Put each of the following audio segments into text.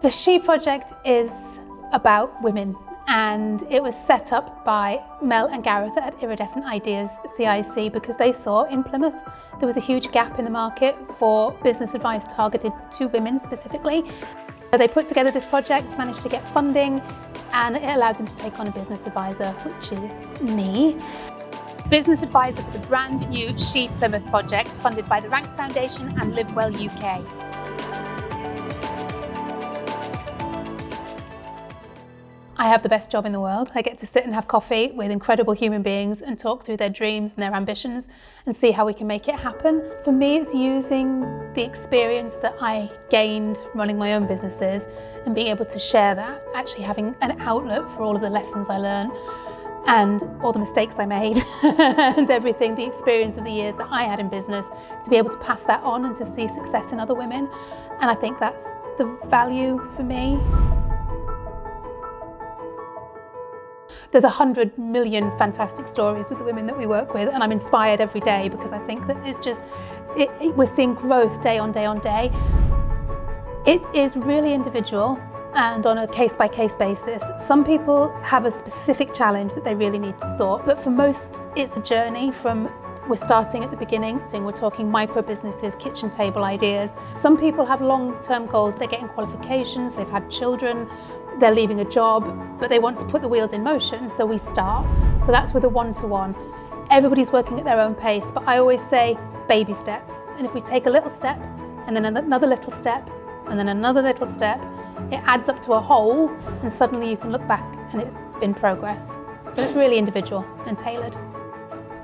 The SHE project is about women, and it was set up by Mel and Gareth at Iridescent Ideas CIC because they saw in Plymouth there was a huge gap in the market for business advice targeted to women specifically. So they put together this project, managed to get funding, and it allowed them to take on a business advisor, which is me. Business advisor for the brand new SHE Plymouth project, funded by the Rank Foundation and Live Well UK. I have the best job in the world. I get to sit and have coffee with incredible human beings and talk through their dreams and their ambitions and see how we can make it happen. For me, it's using the experience that I gained running my own businesses and being able to share that, actually having an outlet for all of the lessons I learned and all the mistakes I made and everything, the experience of the years that I had in business, to be able to pass that on and to see success in other women. And I think that's the value for me. There's 100 million fantastic stories with the women that we work with, and I'm inspired every day because I think that it's just, we're seeing growth day on day on day. It is really individual and on a case-by-case basis. Some people have a specific challenge that they really need to sort, but for most it's a journey from we're starting at the beginning. We're talking micro businesses, kitchen table ideas. Some people have long-term goals. They're getting qualifications, they've had children, they're leaving a job, but they want to put the wheels in motion, so we start. So that's with a one-to-one. Everybody's working at their own pace, but I always say baby steps. And if we take a little step, and then another little step, and then another little step, it adds up to a whole, and suddenly you can look back and it's been progress. So it's really individual and tailored.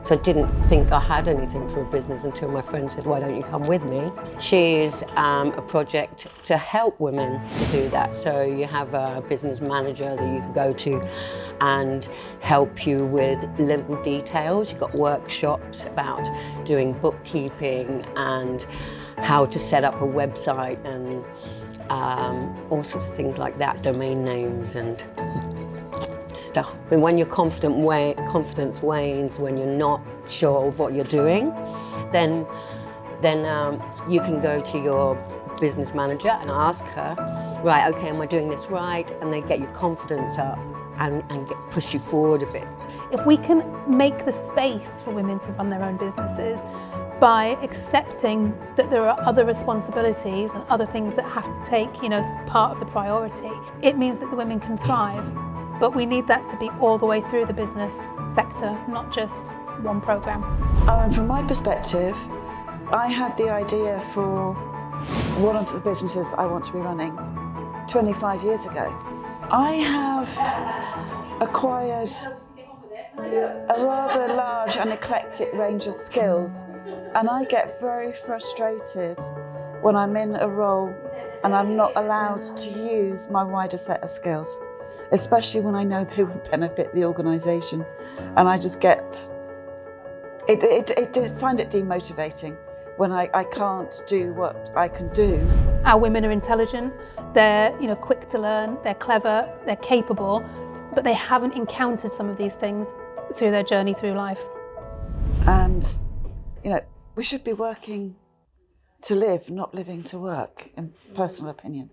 So I didn't think I had anything for a business until my friend said, why don't you come with me? SHE is a project to help women to do that. So you have a business manager that you can go to and help you with little details. You've got workshops about doing bookkeeping and how to set up a website and all sorts of things like that, domain names and stuff. And when your confidence wanes, when you're not sure of what you're doing, then you can go to your business manager and ask her, right, okay, am I doing this right? And they get your confidence up and push you forward a bit. If we can make the space for women to run their own businesses by accepting that there are other responsibilities and other things that have to take, part of the priority, it means that the women can thrive. But we need that to be all the way through the business sector, not just one programme. From my perspective, I had the idea for one of the businesses I want to be running 25 years ago. I have acquired a rather large and eclectic range of skills, and I get very frustrated when I'm in a role and I'm not allowed to use my wider set of skills, especially when I know they would benefit the organisation. And I just find it demotivating when I can't do what I can do. Our women are intelligent, they're quick to learn, they're clever, they're capable, but they haven't encountered some of these things through their journey through life. And we should be working to live, not living to work, in personal opinion.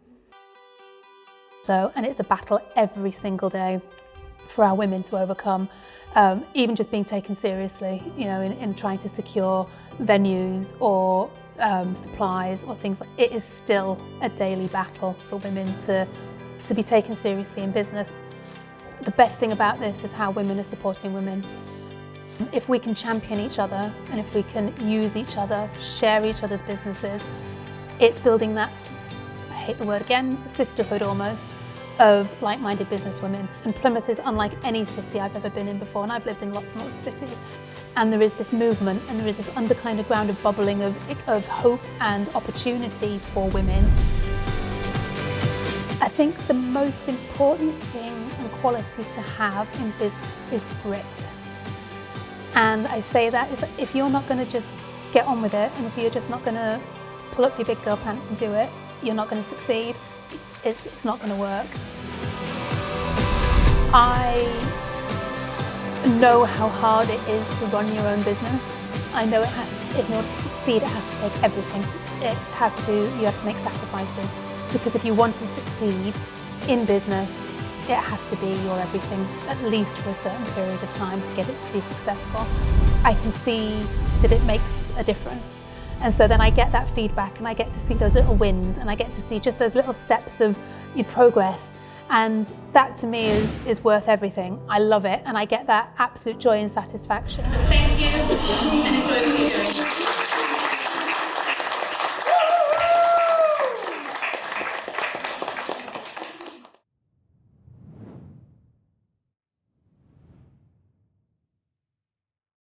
And it's a battle every single day for our women to overcome, even just being taken seriously, in trying to secure venues or supplies or things like it is still a daily battle for women to be taken seriously in business. The best thing about this is how women are supporting women. If we can champion each other and if we can use each other, share each other's businesses, it's building that, I hate the word again, sisterhood almost, of like-minded businesswomen. And Plymouth is unlike any city I've ever been in before, and I've lived in lots and lots of cities. And there is this movement and there is this ground of bubbling of hope and opportunity for women. I think the most important thing and quality to have in business is grit. And I say that is if you're not going to just get on with it, and if you're just not going to pull up your big girl pants and do it, you're not going to succeed. It's not going to work. I know how hard it is to run your own business. I know in order to succeed, it has to take everything. You have to make sacrifices. because if you want to succeed in business, it has to be your everything, at least for a certain period of time to get it to be successful. I can see that it makes a difference. And so then I get that feedback and I get to see those little wins and I get to see just those little steps of progress. And that to me is worth everything. I love it and I get that absolute joy and satisfaction. Thank you and enjoy what you're doing.